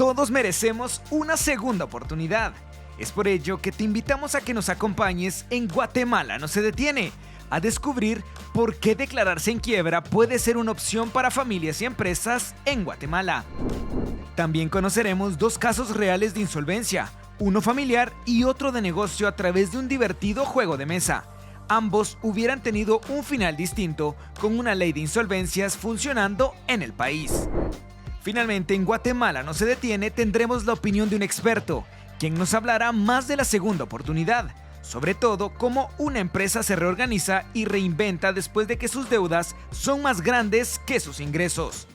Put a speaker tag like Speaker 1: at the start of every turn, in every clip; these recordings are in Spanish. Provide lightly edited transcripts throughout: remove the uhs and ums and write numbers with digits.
Speaker 1: Todos merecemos una segunda oportunidad. Es por ello que te invitamos a que nos acompañes en Guatemala no se detiene, a descubrir por qué declararse en quiebra puede ser una opción para familias y empresas en Guatemala. También conoceremos 2 casos reales de insolvencia, uno familiar y otro de negocio a través de un divertido juego de mesa. Ambos hubieran tenido un final distinto con una ley de insolvencias funcionando en el país. Finalmente, en Guatemala no se detiene, tendremos la opinión de un experto, quien nos hablará más de la segunda oportunidad, sobre todo cómo una empresa se reorganiza y reinventa después de que sus deudas son más grandes que sus ingresos.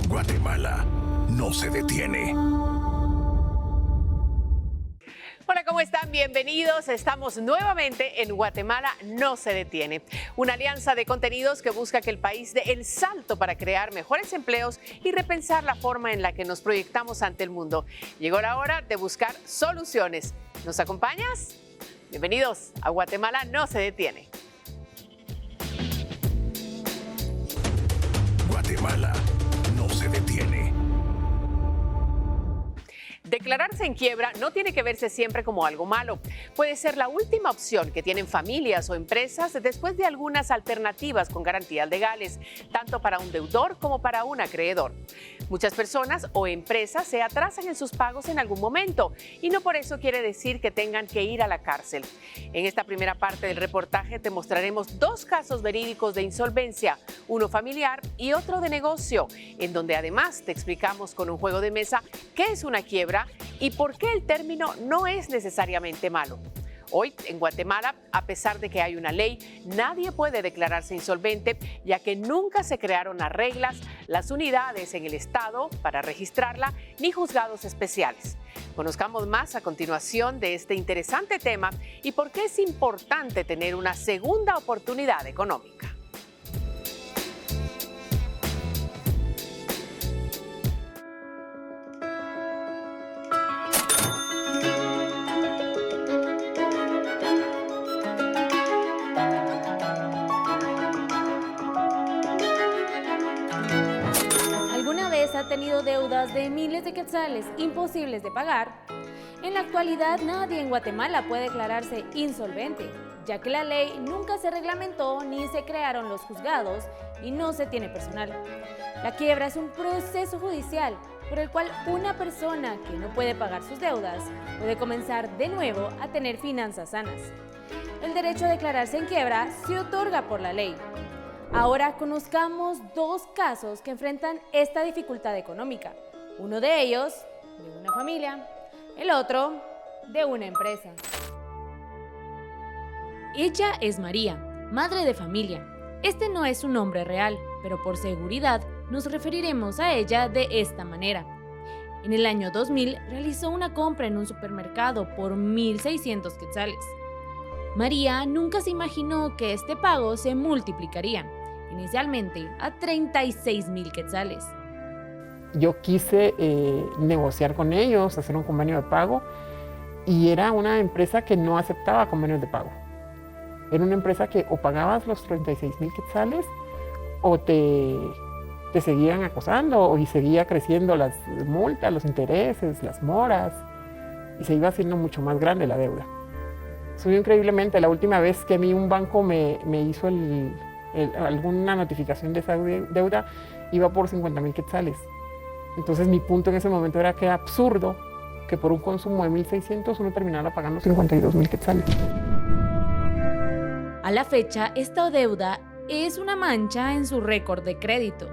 Speaker 2: Guatemala no se detiene.
Speaker 3: Hola, ¿cómo están? Bienvenidos. Estamos nuevamente en Guatemala no se detiene. Una alianza de contenidos que busca que el país dé el salto para crear mejores empleos y repensar la forma en la que nos proyectamos ante el mundo. Llegó la hora de buscar soluciones. ¿Nos acompañas? Bienvenidos a Guatemala no se detiene.
Speaker 2: Guatemala no se detiene.
Speaker 3: Declararse en quiebra no tiene que verse siempre como algo malo. Puede ser la última opción que tienen familias o empresas después de algunas alternativas con garantías legales, tanto para un deudor como para un acreedor. Muchas personas o empresas se atrasan en sus pagos en algún momento y no por eso quiere decir que tengan que ir a la cárcel. En esta primera parte del reportaje te mostraremos 2 casos verídicos de insolvencia, uno familiar y otro de negocio, en donde además te explicamos con un juego de mesa qué es una quiebra y por qué el término no es necesariamente malo. Hoy, en Guatemala, a pesar de que hay una ley, nadie puede declararse insolvente, ya que nunca se crearon las reglas, las unidades en el Estado para registrarla, ni juzgados especiales. Conozcamos más a continuación de este interesante tema y por qué es importante tener una segunda oportunidad económica.
Speaker 4: Ha tenido deudas de miles de quetzales imposibles de pagar. En la actualidad nadie en Guatemala puede declararse insolvente, ya que la ley nunca se reglamentó ni se crearon los juzgados y no se tiene personal. La quiebra es un proceso judicial por el cual una persona que no puede pagar sus deudas puede comenzar de nuevo a tener finanzas sanas. El derecho a declararse en quiebra se otorga por la ley. Ahora conozcamos 2 casos que enfrentan esta dificultad económica. Uno de ellos de una familia, el otro de una empresa. Ella es María, madre de familia. Este no es su nombre real, pero por seguridad nos referiremos a ella de esta manera. En el año 2000 realizó una compra en un supermercado por 1,600 quetzales. María nunca se imaginó que este pago se multiplicaría, inicialmente a 36,000 quetzales.
Speaker 5: Yo quise negociar con ellos, hacer un convenio de pago, y era una empresa que no aceptaba convenios de pago. Era una empresa que o pagabas los 36,000 quetzales o te seguían acosando y seguía creciendo las multas, los intereses, las moras, y se iba haciendo mucho más grande la deuda. Subió increíblemente. La última vez que a mí un banco me hizo alguna notificación de esa deuda, iba por 50,000 quetzales. Entonces mi punto en ese momento era que era absurdo que por un consumo de 1,600 uno terminara pagando 52,000 quetzales.
Speaker 4: A la fecha, esta deuda es una mancha en su récord de crédito.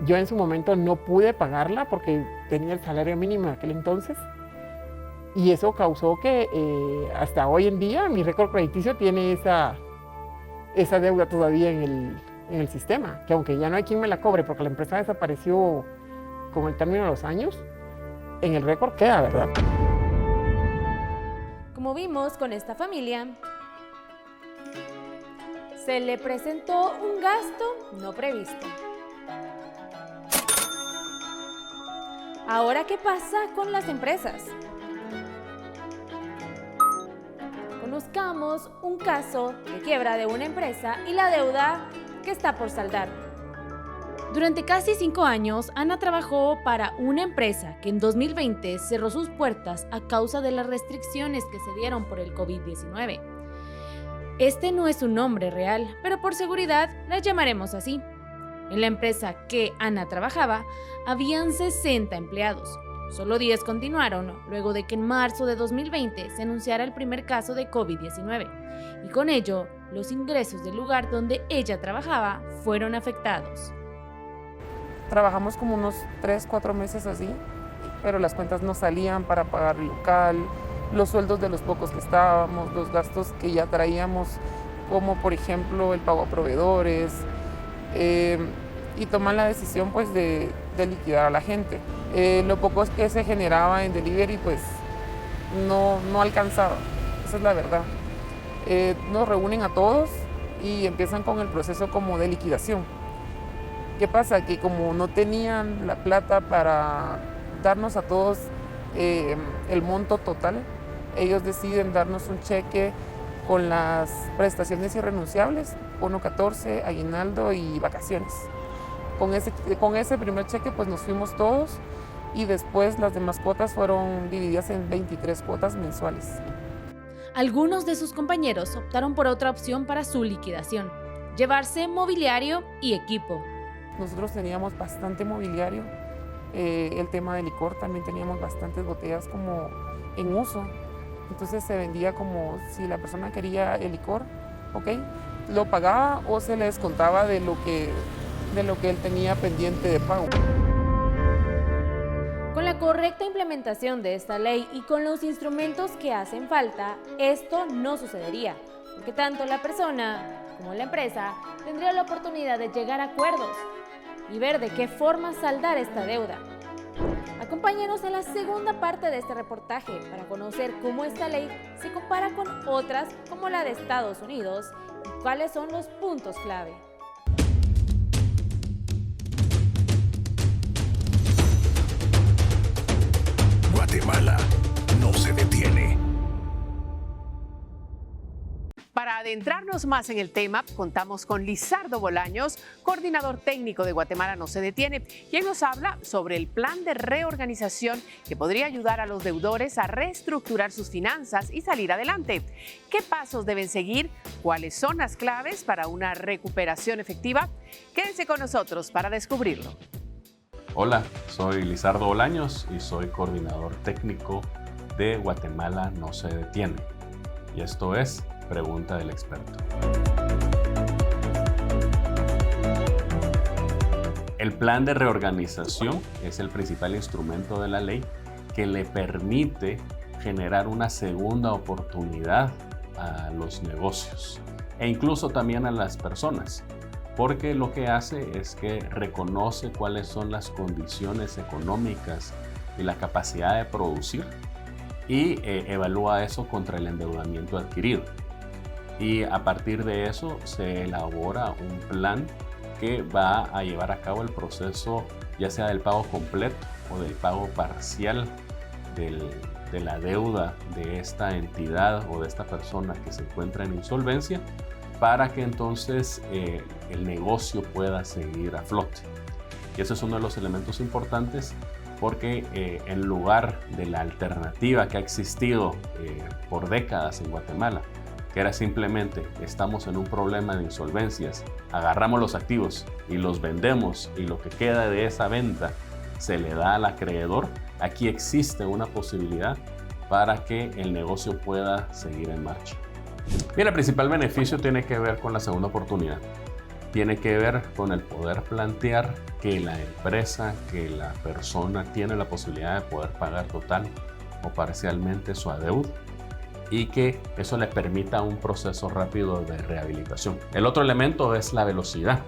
Speaker 5: Yo en su momento no pude pagarla porque tenía el salario mínimo en aquel entonces, y eso causó que hasta hoy en día mi récord crediticio tiene esa deuda todavía en el sistema, que aunque ya no hay quien me la cobre porque la empresa desapareció con el término de los años, en el récord queda, ¿verdad?
Speaker 4: Como vimos con esta familia, se le presentó un gasto no previsto. Ahora, ¿qué pasa con las empresas? Conozcamos un caso de quiebra de una empresa y la deuda que está por saldar. Durante casi 5 años, Ana trabajó para una empresa que en 2020 cerró sus puertas a causa de las restricciones que se dieron por el COVID-19. Este no es su nombre real, pero por seguridad la llamaremos así. En la empresa que Ana trabajaba, habían 60 empleados. Solo 10 continuaron luego de que en marzo de 2020 se anunciara el primer caso de COVID-19 y con ello los ingresos del lugar donde ella trabajaba fueron afectados.
Speaker 5: Trabajamos como unos 3-4 meses así, pero las cuentas no salían para pagar el local, los sueldos de los pocos que estábamos, los gastos que ya traíamos, como por ejemplo el pago a proveedores, y toman la decisión pues de liquidar a la gente. Lo poco que se generaba en delivery pues no alcanzaba, esa es la verdad. Nos reúnen a todos y empiezan con el proceso como de liquidación. ¿Qué pasa? Que como no tenían la plata para darnos a todos el monto total, ellos deciden darnos un cheque con las prestaciones irrenunciables, 1.14, aguinaldo y vacaciones. Con ese primer cheque pues nos fuimos todos y después las demás cuotas fueron divididas en 23 cuotas mensuales.
Speaker 4: Algunos de sus compañeros optaron por otra opción para su liquidación: llevarse mobiliario y equipo.
Speaker 5: Nosotros teníamos bastante mobiliario, el tema de licor, también teníamos bastantes botellas como en uso. Entonces se vendía como si la persona quería el licor, ¿ok? Lo pagaba o se le descontaba de lo que él tenía pendiente de pago.
Speaker 4: Con la correcta implementación de esta ley y con los instrumentos que hacen falta, esto no sucedería, porque tanto la persona como la empresa tendría la oportunidad de llegar a acuerdos y ver de qué forma saldar esta deuda. Acompáñenos en la segunda parte de este reportaje para conocer cómo esta ley se compara con otras como la de Estados Unidos y cuáles son los puntos clave.
Speaker 2: Guatemala no se detiene.
Speaker 3: Para adentrarnos más en el tema, contamos con Lizardo Bolaños, coordinador técnico de Guatemala No Se Detiene, quien nos habla sobre el plan de reorganización que podría ayudar a los deudores a reestructurar sus finanzas y salir adelante. ¿Qué pasos deben seguir? ¿Cuáles son las claves para una recuperación efectiva? Quédense con nosotros para descubrirlo.
Speaker 6: Hola, soy Lizardo Bolaños y soy coordinador técnico de Guatemala No Se Detiene. Y esto es Pregunta del Experto. El plan de reorganización es el principal instrumento de la ley que le permite generar una segunda oportunidad a los negocios e incluso también a las personas, porque lo que hace es que reconoce cuáles son las condiciones económicas y la capacidad de producir y evalúa eso contra el endeudamiento adquirido. Y a partir de eso se elabora un plan que va a llevar a cabo el proceso ya sea del pago completo o del pago parcial de la deuda de esta entidad o de esta persona que se encuentra en insolvencia, para que entonces el negocio pueda seguir a flote. Y ese es uno de los elementos importantes, porque en lugar de la alternativa que ha existido por décadas en Guatemala, que era simplemente estamos en un problema de insolvencias, agarramos los activos y los vendemos y lo que queda de esa venta se le da al acreedor, aquí existe una posibilidad para que el negocio pueda seguir en marcha. Bien, el principal beneficio tiene que ver con la segunda oportunidad. Tiene que ver con el poder plantear que la empresa, que la persona tiene la posibilidad de poder pagar total o parcialmente su adeudo y que eso le permita un proceso rápido de rehabilitación. El otro elemento es la velocidad.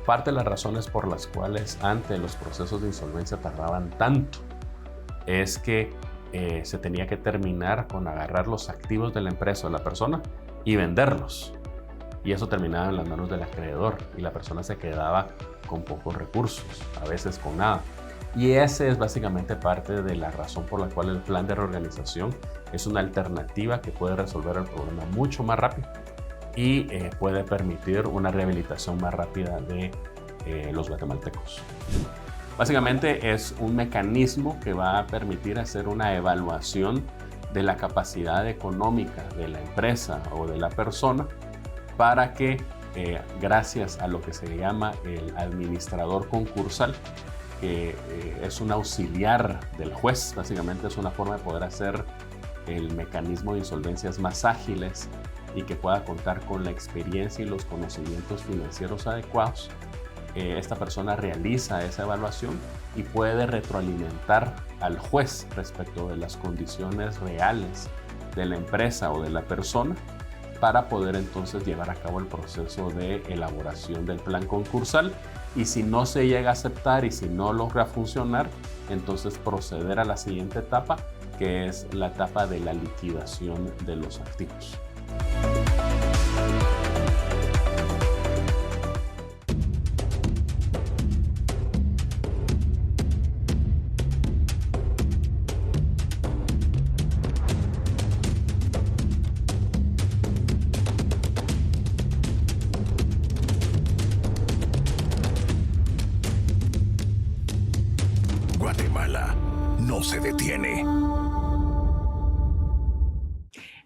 Speaker 6: Parte de las razones por las cuales antes los procesos de insolvencia tardaban tanto es que se tenía que terminar con agarrar los activos de la empresa o de la persona y venderlos. Y eso terminaba en las manos del acreedor y la persona se quedaba con pocos recursos, a veces con nada. Y ese es básicamente parte de la razón por la cual el plan de reorganización es una alternativa que puede resolver el problema mucho más rápido y puede permitir una rehabilitación más rápida de los guatemaltecos. Básicamente es un mecanismo que va a permitir hacer una evaluación de la capacidad económica de la empresa o de la persona para que, gracias a lo que se llama el administrador concursal, que es un auxiliar del juez, básicamente es una forma de poder hacer el mecanismo de insolvencias más ágiles y que pueda contar con la experiencia y los conocimientos financieros adecuados. Esta persona realiza esa evaluación y puede retroalimentar al juez respecto de las condiciones reales de la empresa o de la persona para poder entonces llevar a cabo el proceso de elaboración del plan concursal, y si no se llega a aceptar y si no logra funcionar, entonces proceder a la siguiente etapa, que es la etapa de la liquidación de los activos.
Speaker 2: Guatemala no se detiene.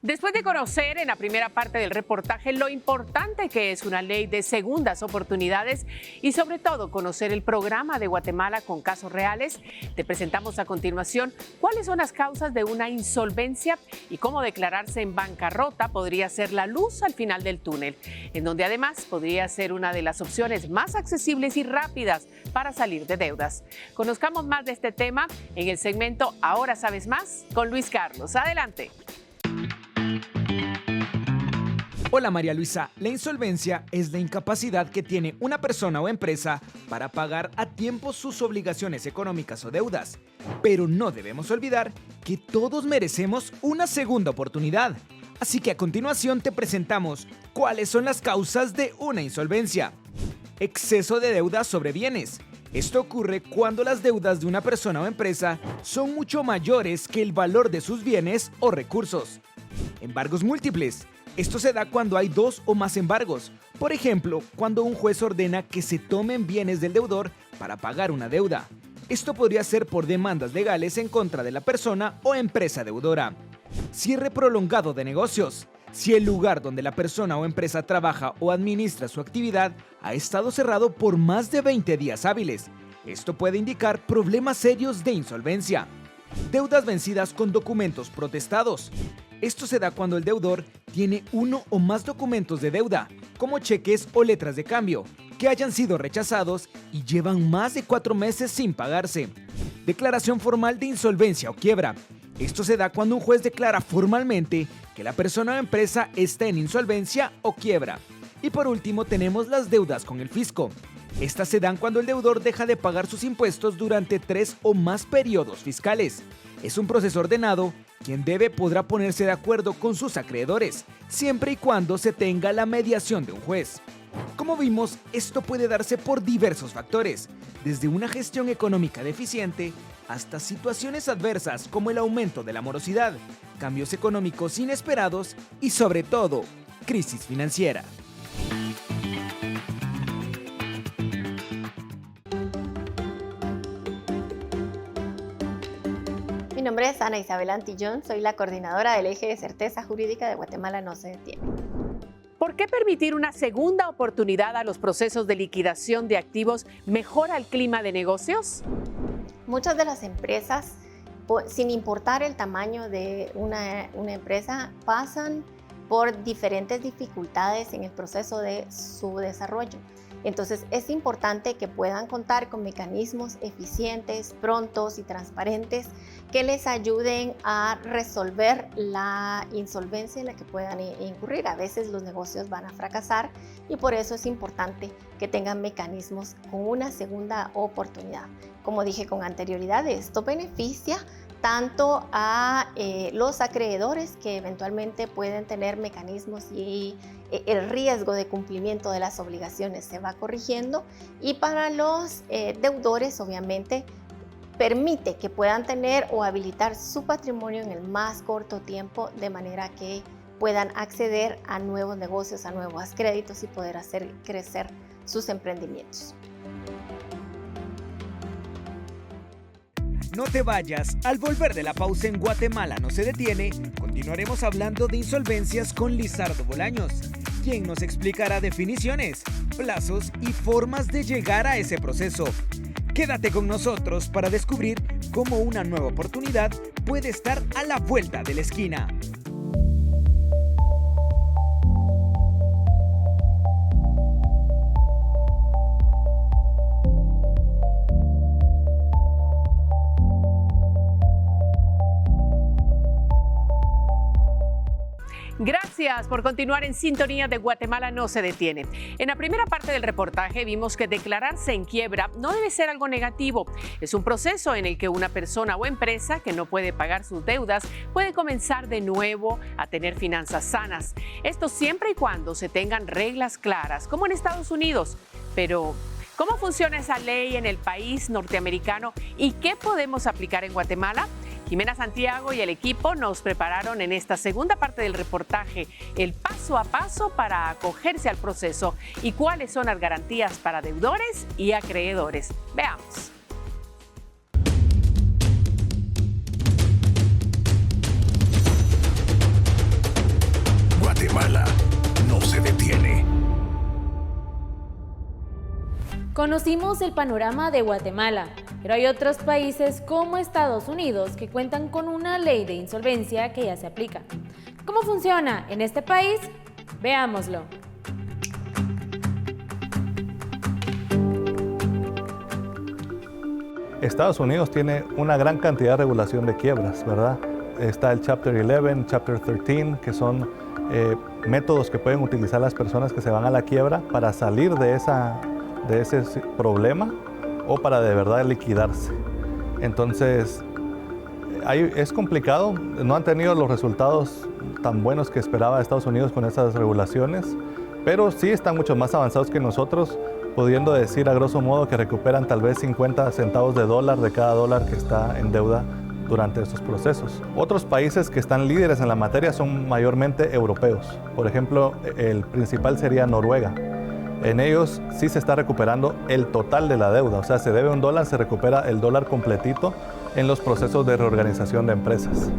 Speaker 3: Después de conocer en la primera parte del reportaje lo importante que es una ley de segundas oportunidades y sobre todo conocer el programa de Guatemala con casos reales, te presentamos a continuación cuáles son las causas de una insolvencia y cómo declararse en bancarrota podría ser la luz al final del túnel, en donde además podría ser una de las opciones más accesibles y rápidas para salir de deudas. Conozcamos más de este tema en el segmento Ahora Sabes Más con Luis Carlos. Adelante.
Speaker 1: Hola María Luisa, la insolvencia es la incapacidad que tiene una persona o empresa para pagar a tiempo sus obligaciones económicas o deudas. Pero no debemos olvidar que todos merecemos una segunda oportunidad. Así que a continuación te presentamos cuáles son las causas de una insolvencia. Exceso de deudas sobre bienes. Esto ocurre cuando las deudas de una persona o empresa son mucho mayores que el valor de sus bienes o recursos. Embargos múltiples. Esto se da cuando hay dos o más embargos. Por ejemplo, cuando un juez ordena que se tomen bienes del deudor para pagar una deuda. Esto podría ser por demandas legales en contra de la persona o empresa deudora. Cierre prolongado de negocios. Si el lugar donde la persona o empresa trabaja o administra su actividad ha estado cerrado por más de 20 días hábiles. Esto puede indicar problemas serios de insolvencia. Deudas vencidas con documentos protestados. Esto se da cuando el deudor tiene uno o más documentos de deuda, como cheques o letras de cambio, que hayan sido rechazados y llevan más de 4 meses sin pagarse. Declaración formal de insolvencia o quiebra. Esto se da cuando un juez declara formalmente que la persona o empresa está en insolvencia o quiebra. Y por último tenemos las deudas con el fisco. Estas se dan cuando el deudor deja de pagar sus impuestos durante 3 o más periodos fiscales. Es un proceso ordenado. Quien debe podrá ponerse de acuerdo con sus acreedores, siempre y cuando se tenga la mediación de un juez. Como vimos, esto puede darse por diversos factores, desde una gestión económica deficiente hasta situaciones adversas como el aumento de la morosidad, cambios económicos inesperados y, sobre todo, crisis financiera.
Speaker 7: Mi nombre es Ana Isabel Antillón, soy la coordinadora del Eje de Certeza Jurídica de Guatemala No Se Detiene.
Speaker 3: ¿Por qué permitir una segunda oportunidad a los procesos de liquidación de activos mejora el clima de negocios?
Speaker 7: Muchas de las empresas, sin importar el tamaño de una empresa, pasan por diferentes dificultades en el proceso de su desarrollo. Entonces es importante que puedan contar con mecanismos eficientes, prontos y transparentes que les ayuden a resolver la insolvencia en la que puedan incurrir. A veces los negocios van a fracasar y por eso es importante que tengan mecanismos con una segunda oportunidad. Como dije con anterioridad, esto beneficia tanto a los acreedores que eventualmente pueden tener mecanismos y el riesgo de cumplimiento de las obligaciones se va corrigiendo, y para los deudores obviamente permite que puedan tener o habilitar su patrimonio en el más corto tiempo, de manera que puedan acceder a nuevos negocios, a nuevos créditos y poder hacer crecer sus emprendimientos.
Speaker 1: No te vayas, al volver de la pausa en Guatemala no se detiene, continuaremos hablando de insolvencias con Lizardo Bolaños, quien nos explicará definiciones, plazos y formas de llegar a ese proceso. Quédate con nosotros para descubrir cómo una nueva oportunidad puede estar a la vuelta de la esquina.
Speaker 3: Gracias por continuar en sintonía de Guatemala no se detiene. En la primera parte del reportaje vimos que declararse en quiebra no debe ser algo negativo. Es un proceso en el que una persona o empresa que no puede pagar sus deudas puede comenzar de nuevo a tener finanzas sanas. Esto siempre y cuando se tengan reglas claras, como en Estados Unidos. Pero ¿cómo funciona esa ley en el país norteamericano y qué podemos aplicar en Guatemala? Jimena Santiago y el equipo nos prepararon en esta segunda parte del reportaje el paso a paso para acogerse al proceso y cuáles son las garantías para deudores y acreedores. Veamos.
Speaker 2: Guatemala no se detiene.
Speaker 4: Conocimos el panorama de Guatemala, pero hay otros países como Estados Unidos que cuentan con una ley de insolvencia que ya se aplica. ¿Cómo funciona en este país? Veámoslo.
Speaker 8: Estados Unidos tiene una gran cantidad de regulación de quiebras, ¿verdad? Está el Chapter 11, Chapter 13, que son métodos que pueden utilizar las personas que se van a la quiebra para salir de ese problema o para de verdad liquidarse. Entonces, es complicado, no han tenido los resultados tan buenos que esperaba Estados Unidos con esas regulaciones, pero sí están mucho más avanzados que nosotros, pudiendo decir a grosso modo que recuperan tal vez 50 centavos de dólar de cada dólar que está en deuda durante estos procesos. Otros países que están líderes en la materia son mayormente europeos. Por ejemplo, el principal sería Noruega. En ellos sí se está recuperando el total de la deuda, o sea, se debe $1, se recupera el dólar completito en los procesos de reorganización de empresas.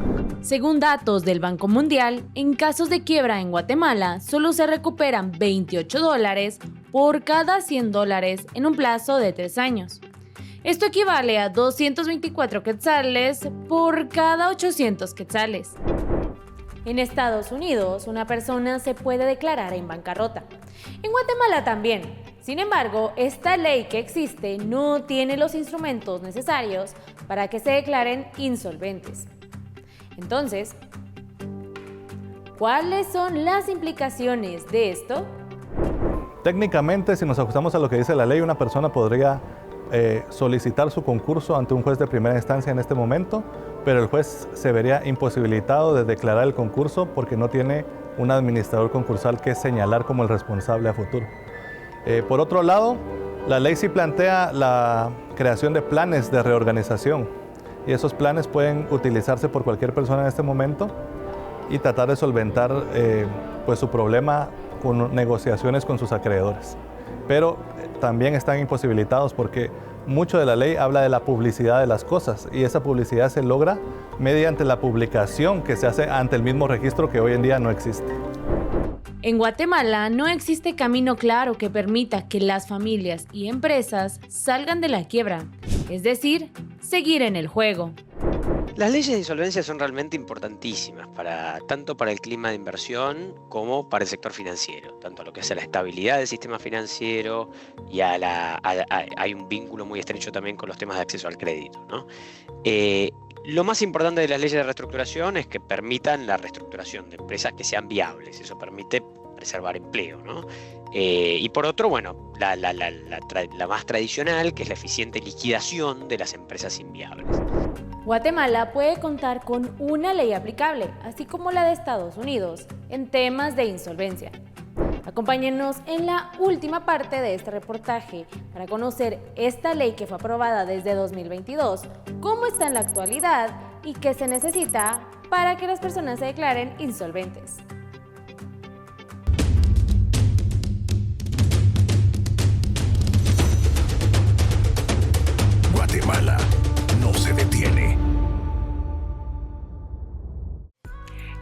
Speaker 4: Según datos del Banco Mundial, en casos de quiebra en Guatemala solo se recuperan $28 por cada $100 en un plazo de 3 años. Esto equivale a 224 quetzales por cada 800 quetzales. En Estados Unidos, una persona se puede declarar en bancarrota. En Guatemala también. Sin embargo, esta ley que existe no tiene los instrumentos necesarios para que se declaren insolventes. Entonces, ¿cuáles son las implicaciones de esto?
Speaker 8: Técnicamente, si nos ajustamos a lo que dice la ley, una persona podría solicitar su concurso ante un juez de primera instancia en este momento, pero el juez se vería imposibilitado de declarar el concurso porque no tiene un administrador concursal que señalar como el responsable a futuro. Por otro lado, la ley sí plantea la creación de planes de reorganización y esos planes pueden utilizarse por cualquier persona en este momento y tratar de solventar pues su problema con negociaciones con sus acreedores. Pero también están imposibilitados porque mucho de la ley habla de la publicidad de las cosas y esa publicidad se logra mediante la publicación que se hace ante el mismo registro que hoy en día no existe.
Speaker 4: En Guatemala no existe camino claro que permita que las familias y empresas salgan de la quiebra, es decir, seguir en el juego.
Speaker 9: Las leyes de insolvencia son realmente importantísimas tanto para el clima de inversión como para el sector financiero, tanto a lo que es la estabilidad del sistema financiero y hay un vínculo muy estrecho también con los temas de acceso al crédito, ¿no? Lo más importante de las leyes de reestructuración es que permitan la reestructuración de empresas que sean viables. Eso permite preservar empleo, ¿no? Y por otro, bueno, la más tradicional, que es la eficiente liquidación de las empresas inviables.
Speaker 4: Guatemala puede contar con una ley aplicable, así como la de Estados Unidos, en temas de insolvencia. Acompáñenos en la última parte de este reportaje para conocer esta ley que fue aprobada desde 2022, cómo está en la actualidad y qué se necesita para que las personas se declaren insolventes.
Speaker 2: Guatemala no se detiene.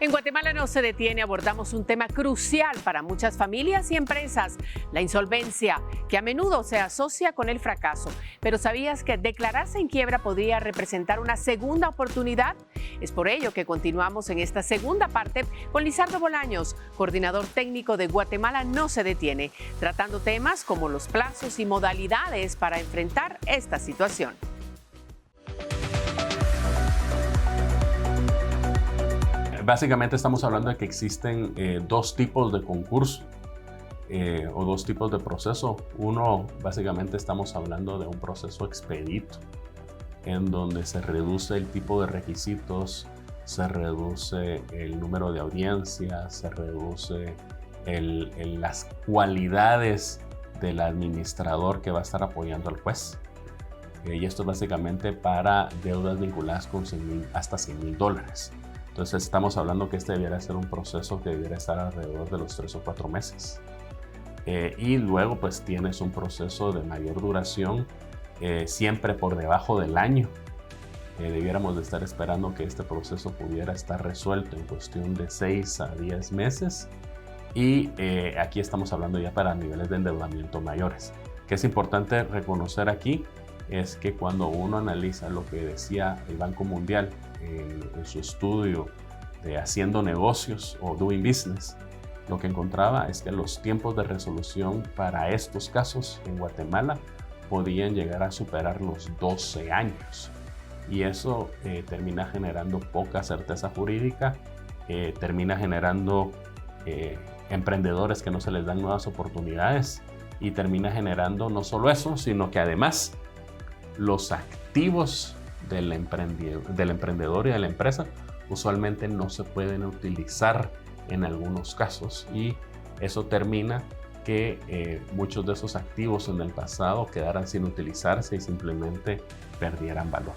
Speaker 3: En Guatemala no se detiene, abordamos un tema crucial para muchas familias y empresas, la insolvencia, que a menudo se asocia con el fracaso. Pero ¿sabías que declararse en quiebra podría representar una segunda oportunidad? Es por ello que continuamos en esta segunda parte con Lizardo Bolaños, coordinador técnico de Guatemala no se detiene, tratando temas como los plazos y modalidades para enfrentar esta situación.
Speaker 6: Básicamente estamos hablando de que existen dos tipos de concurso o dos tipos de proceso. Uno, básicamente estamos hablando de un proceso expedito, en donde se reduce el tipo de requisitos, se reduce el número de audiencias, se reduce las cualidades del administrador que va a estar apoyando al juez. Y esto es básicamente para deudas vinculadas con hasta $100,000. Entonces estamos hablando que este debiera ser un proceso que debiera estar alrededor de los 3 o 4 meses. Y luego pues tienes un proceso de mayor duración, siempre por debajo del año. Debiéramos de estar esperando que este proceso pudiera estar resuelto en cuestión de 6 a 10 meses. Y aquí estamos hablando ya para niveles de endeudamiento mayores. Que es importante reconocer aquí es que cuando uno analiza lo que decía el Banco Mundial en su estudio de haciendo negocios o doing business, lo que encontraba es que los tiempos de resolución para estos casos en Guatemala podían llegar a superar los 12 años. Y eso termina generando poca certeza jurídica, termina generando emprendedores que no se les dan nuevas oportunidades y termina generando no solo eso, sino que además los activos del emprendedor y de la empresa usualmente no se pueden utilizar en algunos casos y eso termina que muchos de esos activos en el pasado quedaran sin utilizarse y simplemente perdieran valor.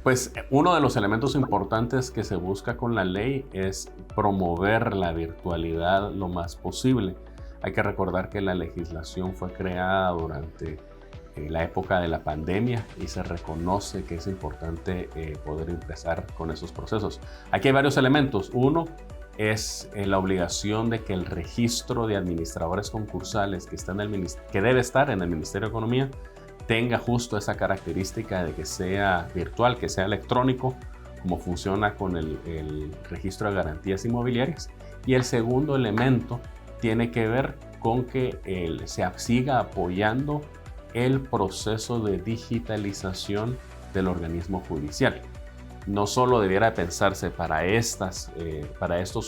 Speaker 6: Pues uno de los elementos importantes que se busca con la ley es promover la virtualidad lo más posible. Hay que recordar que la legislación fue creada durante la época de la pandemia y se reconoce que es importante poder empezar con esos procesos. Aquí hay varios elementos. Uno es la obligación de que el registro de administradores concursales que debe estar en el Ministerio de Economía tenga justo esa característica de que sea virtual, que sea electrónico, como funciona con el registro de garantías inmobiliarias. Y el segundo elemento tiene que ver con que se siga apoyando el proceso de digitalización del organismo judicial. No solo debiera pensarse para estos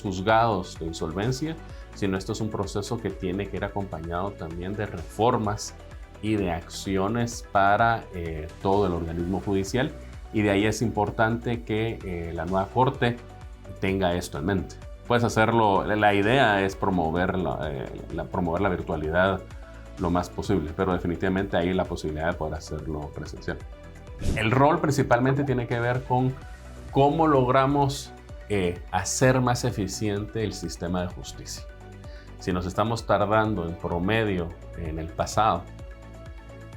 Speaker 6: juzgados de insolvencia, sino esto es un proceso que tiene que ir acompañado también de reformas y de acciones para todo el organismo judicial, y de ahí es importante que la nueva Corte tenga esto en mente. Puedes hacerlo, la idea es promover la virtualidad lo más posible, pero definitivamente hay la posibilidad de poder hacerlo presencial. El rol principalmente tiene que ver con cómo logramos hacer más eficiente el sistema de justicia. Si nos estamos tardando en promedio en el pasado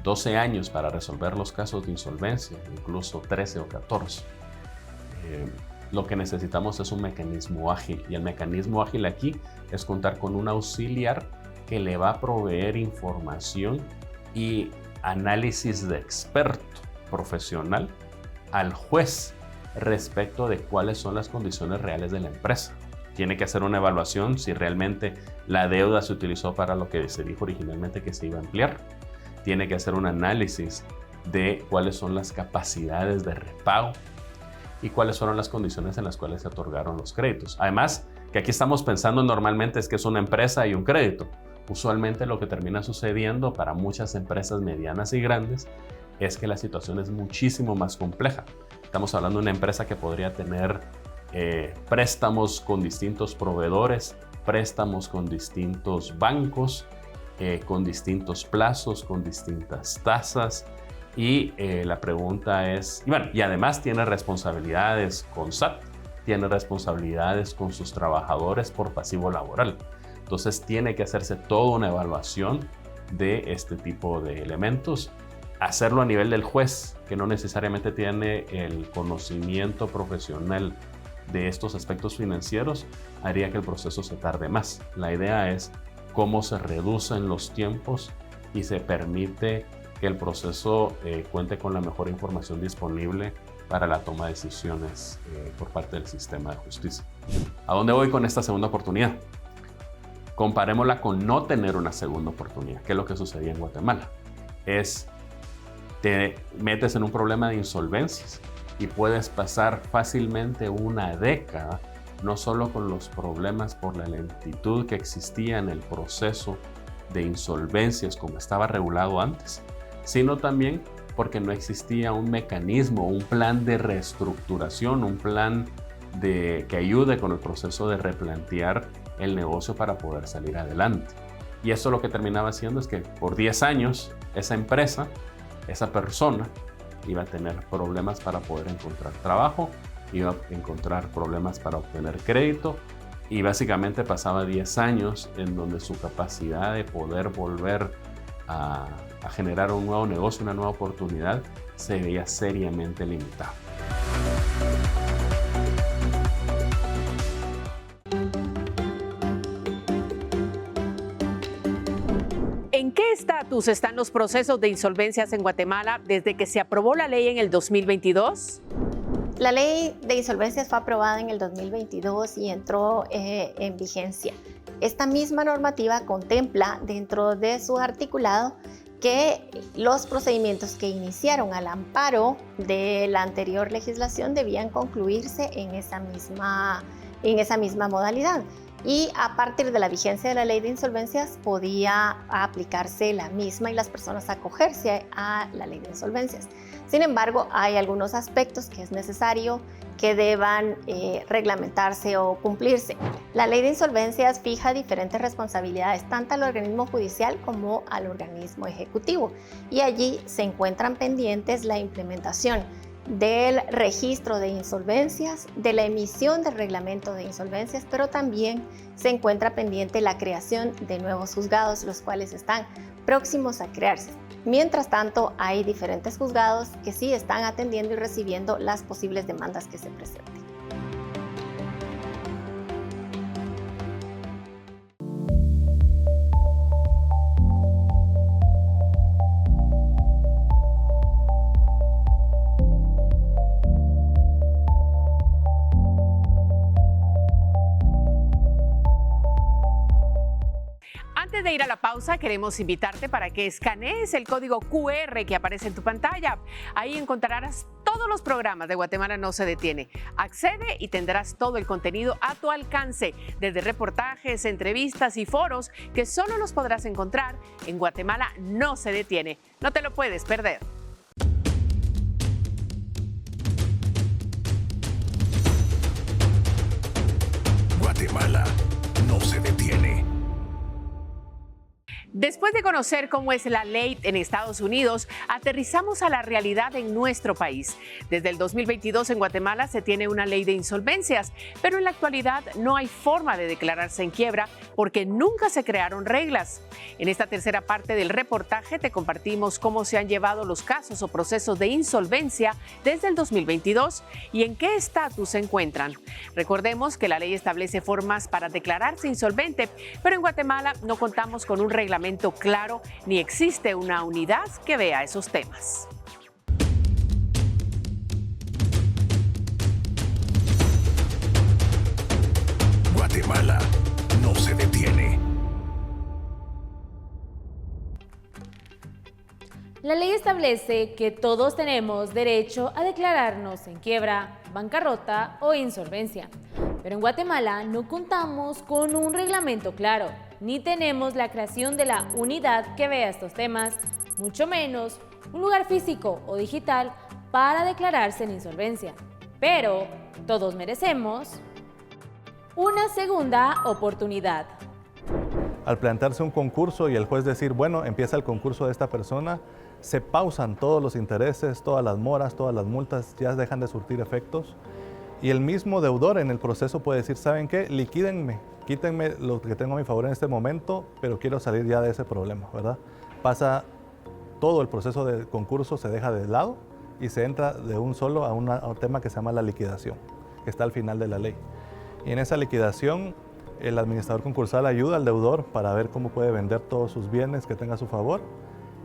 Speaker 6: 12 años para resolver los casos de insolvencia, incluso 13 o 14, lo que necesitamos es un mecanismo ágil, y el mecanismo ágil aquí es contar con un auxiliar que le va a proveer información y análisis de experto profesional al juez respecto de cuáles son las condiciones reales de la empresa. Tiene que hacer una evaluación si realmente la deuda se utilizó para lo que se dijo originalmente que se iba a emplear. Tiene que hacer un análisis de cuáles son las capacidades de repago y cuáles fueron las condiciones en las cuales se otorgaron los créditos. Además, que aquí estamos pensando normalmente es que es una empresa y un crédito. Usualmente lo que termina sucediendo para muchas empresas medianas y grandes es que la situación es muchísimo más compleja. Estamos hablando de una empresa que podría tener préstamos con distintos proveedores préstamos con distintos bancos, con distintos plazos, con distintas tasas. Y la pregunta es, y además tiene responsabilidades con SAT, tiene responsabilidades con sus trabajadores por pasivo laboral. Entonces tiene que hacerse toda una evaluación de este tipo de elementos, hacerlo a nivel del juez, que no necesariamente tiene el conocimiento profesional de estos aspectos financieros, haría que el proceso se tarde más. La idea es cómo se reducen los tiempos y se permite que el proceso cuente con la mejor información disponible para la toma de decisiones por parte del sistema de justicia. ¿A dónde voy con esta segunda oportunidad? Comparémosla con no tener una segunda oportunidad. ¿Qué es lo que sucedía en Guatemala? Te metes en un problema de insolvencias y puedes pasar fácilmente una década, no solo con los problemas por la lentitud que existía en el proceso de insolvencias como estaba regulado antes, sino también porque no existía un mecanismo, un plan de reestructuración, un plan que ayude con el proceso de replantear el negocio para poder salir adelante. Y eso lo que terminaba haciendo es que por 10 años esa empresa, esa persona, iba a tener problemas para poder encontrar trabajo, iba a encontrar problemas para obtener crédito y básicamente pasaba 10 años en donde su capacidad de poder volver a generar un nuevo negocio, una nueva oportunidad, se veía seriamente limitada.
Speaker 3: ¿En qué estatus están los procesos de insolvencias en Guatemala desde que se aprobó la ley en el 2022?
Speaker 7: La ley de insolvencias fue aprobada en el 2022 y entró en vigencia. Esta misma normativa contempla dentro de su articulado que los procedimientos que iniciaron al amparo de la anterior legislación debían concluirse en esa misma modalidad. Y a partir de la vigencia de la ley de insolvencias podía aplicarse la misma y las personas acogerse a la ley de insolvencias. Sin embargo, hay algunos aspectos que es necesario que deban reglamentarse o cumplirse. La ley de insolvencias fija diferentes responsabilidades tanto al organismo judicial como al organismo ejecutivo y allí se encuentran pendientes la implementación del registro de insolvencias, de la emisión del reglamento de insolvencias, pero también se encuentra pendiente la creación de nuevos juzgados, los cuales están próximos a crearse. Mientras tanto, hay diferentes juzgados que sí están atendiendo y recibiendo las posibles demandas que se presenten.
Speaker 3: Antes de ir a la pausa, queremos invitarte para que escanees el código QR que aparece en tu pantalla. Ahí encontrarás todos los programas de Guatemala No Se Detiene. Accede y tendrás todo el contenido a tu alcance, desde reportajes, entrevistas y foros que solo los podrás encontrar en Guatemala No Se Detiene. No te lo puedes perder.
Speaker 2: Guatemala no se detiene.
Speaker 3: Después de conocer cómo es la ley en Estados Unidos, aterrizamos a la realidad en nuestro país. Desde el 2022 en Guatemala se tiene una ley de insolvencias, pero en la actualidad no hay forma de declararse en quiebra porque nunca se crearon reglas. En esta tercera parte del reportaje te compartimos cómo se han llevado los casos o procesos de insolvencia desde el 2022 y en qué estatus se encuentran. Recordemos que la ley establece formas para declararse insolvente, pero en Guatemala no contamos con un reglamento claro ni existe una unidad que vea esos temas.
Speaker 2: Guatemala no se detiene.
Speaker 4: La ley establece que todos tenemos derecho a declararnos en quiebra, bancarrota o insolvencia. Pero en Guatemala no contamos con un reglamento claro, ni tenemos la creación de la unidad que vea estos temas, mucho menos un lugar físico o digital para declararse en insolvencia. Pero todos merecemos Una segunda oportunidad.
Speaker 8: Al plantearse un concurso y el juez decir, bueno, empieza el concurso de esta persona, se pausan todos los intereses, todas las moras, todas las multas, ya dejan de surtir efectos. Y el mismo deudor en el proceso puede decir, ¿saben qué? Liquídenme, quítenme lo que tengo a mi favor en este momento, pero quiero salir ya de ese problema, ¿verdad? Pasa todo el proceso de concurso, se deja de lado y se entra de un solo a un tema que se llama la liquidación, que está al final de la ley. Y en esa liquidación, el administrador concursal ayuda al deudor para ver cómo puede vender todos sus bienes que tenga a su favor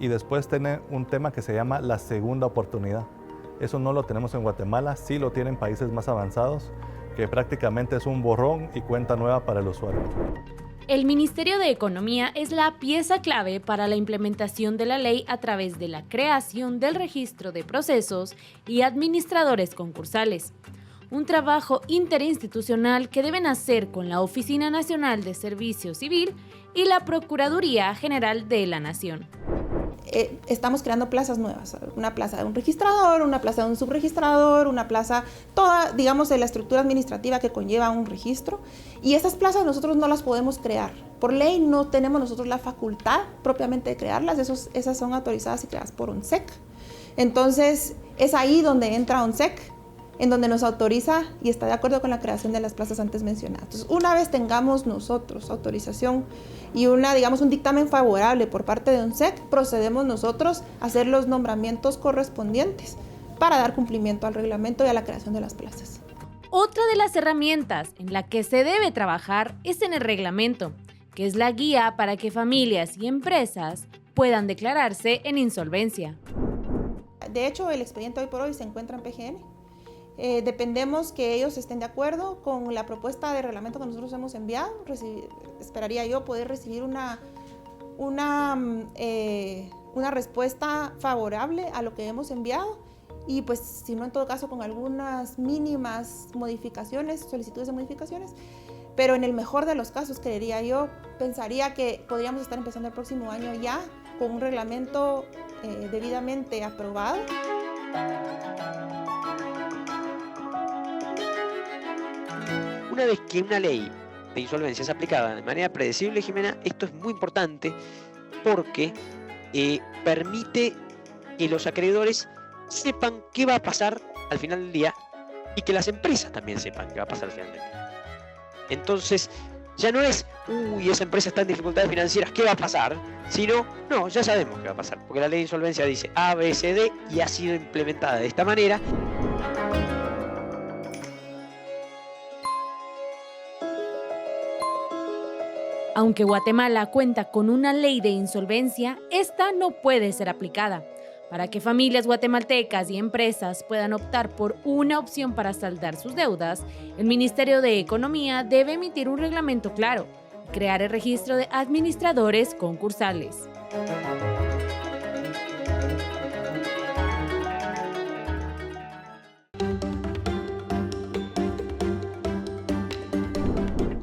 Speaker 8: y después tiene un tema que se llama la segunda oportunidad. Eso no lo tenemos en Guatemala, sí lo tienen países más avanzados, que prácticamente es un borrón y cuenta nueva para el usuario.
Speaker 4: El Ministerio de Economía es la pieza clave para la implementación de la ley a través de la creación del registro de procesos y administradores concursales. Un trabajo interinstitucional que deben hacer con la Oficina Nacional de Servicio Civil y la Procuraduría General de la Nación.
Speaker 10: Estamos creando plazas nuevas, una plaza de un registrador, una plaza de un subregistrador, una plaza, toda, digamos, de la estructura administrativa que conlleva un registro. Y esas plazas nosotros no las podemos crear. Por ley no tenemos nosotros la facultad propiamente de crearlas, esas son autorizadas y creadas por ONSEC. Entonces, es ahí donde entra ONSEC, en donde nos autoriza y está de acuerdo con la creación de las plazas antes mencionadas. Entonces, una vez tengamos nosotros autorización y un dictamen favorable por parte de ONSEC, procedemos nosotros a hacer los nombramientos correspondientes para dar cumplimiento al reglamento y a la creación de las plazas.
Speaker 4: Otra de las herramientas en la que se debe trabajar es en el reglamento, que es la guía para que familias y empresas puedan declararse en insolvencia.
Speaker 10: De hecho, el expediente hoy por hoy se encuentra en PGN. Dependemos que ellos estén de acuerdo con la propuesta de reglamento que nosotros hemos enviado. Esperaría yo poder recibir una respuesta favorable a lo que hemos enviado y pues si no, en todo caso con algunas mínimas modificaciones, solicitudes de modificaciones, pero en el mejor de los casos, creería yo, pensaría que podríamos estar empezando el próximo año ya con un reglamento debidamente aprobado.
Speaker 9: Una vez que una ley de insolvencia es aplicada de manera predecible, Jimena, esto es muy importante porque permite que los acreedores sepan qué va a pasar al final del día y que las empresas también sepan qué va a pasar al final del día. Entonces, ya no es, esa empresa está en dificultades financieras, ¿qué va a pasar? Sino, no, ya sabemos qué va a pasar, porque la ley de insolvencia dice A, B, C, D y ha sido implementada de esta manera.
Speaker 4: Aunque Guatemala cuenta con una ley de insolvencia, esta no puede ser aplicada. Para que familias guatemaltecas y empresas puedan optar por una opción para saldar sus deudas, el Ministerio de Economía debe emitir un reglamento claro y crear el registro de administradores concursales.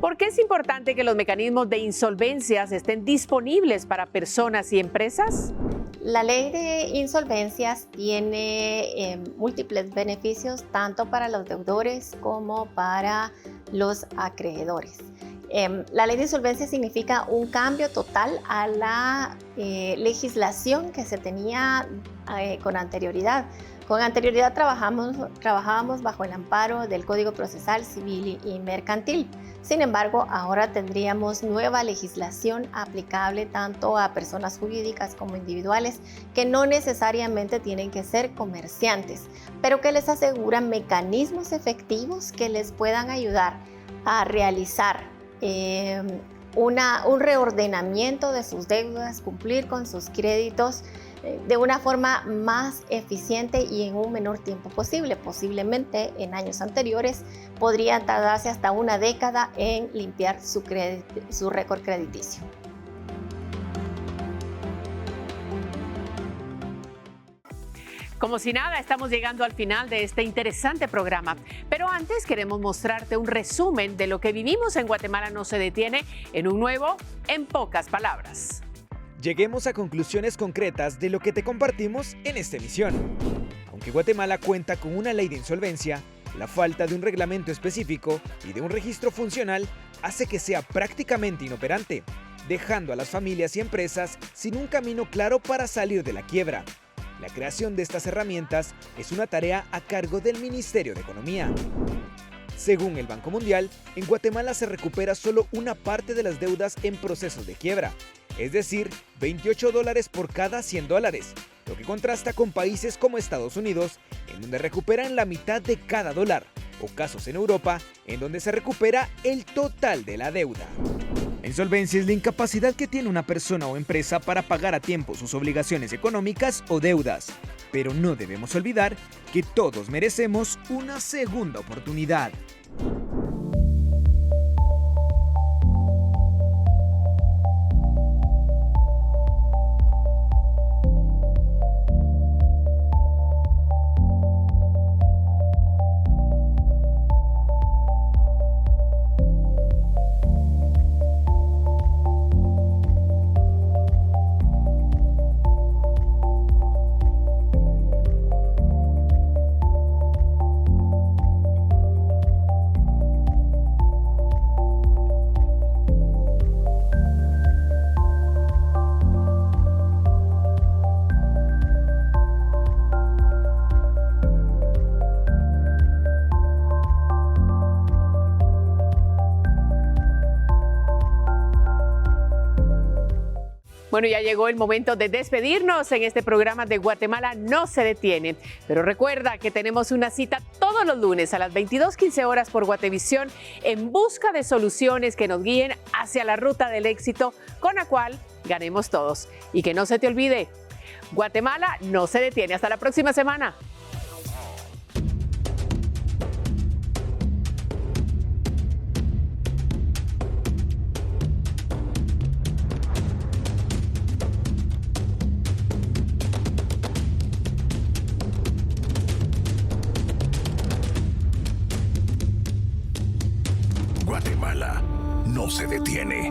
Speaker 3: ¿Por qué es importante que los mecanismos de insolvencias estén disponibles para personas y empresas?
Speaker 7: La ley de insolvencias tiene múltiples beneficios tanto para los deudores como para los acreedores. La ley de insolvencia significa un cambio total a la legislación que se tenía con anterioridad. Con anterioridad trabajábamos bajo el amparo del Código Procesal Civil y Mercantil. Sin embargo, ahora tendríamos nueva legislación aplicable tanto a personas jurídicas como individuales que no necesariamente tienen que ser comerciantes, pero que les aseguran mecanismos efectivos que les puedan ayudar a realizar un reordenamiento de sus deudas, cumplir con sus créditos de una forma más eficiente y en un menor tiempo posible. Posiblemente en años anteriores podrían tardarse hasta una década en limpiar su récord crediticio.
Speaker 3: Como si nada, estamos llegando al final de este interesante programa. Pero antes queremos mostrarte un resumen de lo que vivimos en Guatemala no se detiene en un nuevo En Pocas Palabras.
Speaker 1: Lleguemos a conclusiones concretas de lo que te compartimos en esta emisión. Aunque Guatemala cuenta con una ley de insolvencia, La falta de un reglamento específico y de un registro funcional hace que sea prácticamente inoperante, dejando a las familias y empresas sin un camino claro para salir de la quiebra. La creación de estas herramientas es una tarea a cargo del Ministerio de Economía. Según el Banco Mundial, en Guatemala se recupera solo una parte de las deudas en procesos de quiebra, es decir, $28 por cada $100, lo que contrasta con países como Estados Unidos, en donde recuperan la mitad de cada dólar, o casos en Europa, en donde se recupera el total de la deuda. La insolvencia es la incapacidad que tiene una persona o empresa para pagar a tiempo sus obligaciones económicas o deudas. Pero no debemos olvidar que todos merecemos una segunda oportunidad.
Speaker 3: Bueno, ya llegó el momento de despedirnos en este programa de Guatemala no se detiene. Pero recuerda que tenemos una cita todos los lunes a las 22:15 horas por Guatevisión en busca de soluciones que nos guíen hacia la ruta del éxito con la cual ganemos todos. Y que no se te olvide, Guatemala no se detiene. Hasta la próxima semana.
Speaker 2: Guatemala no se detiene.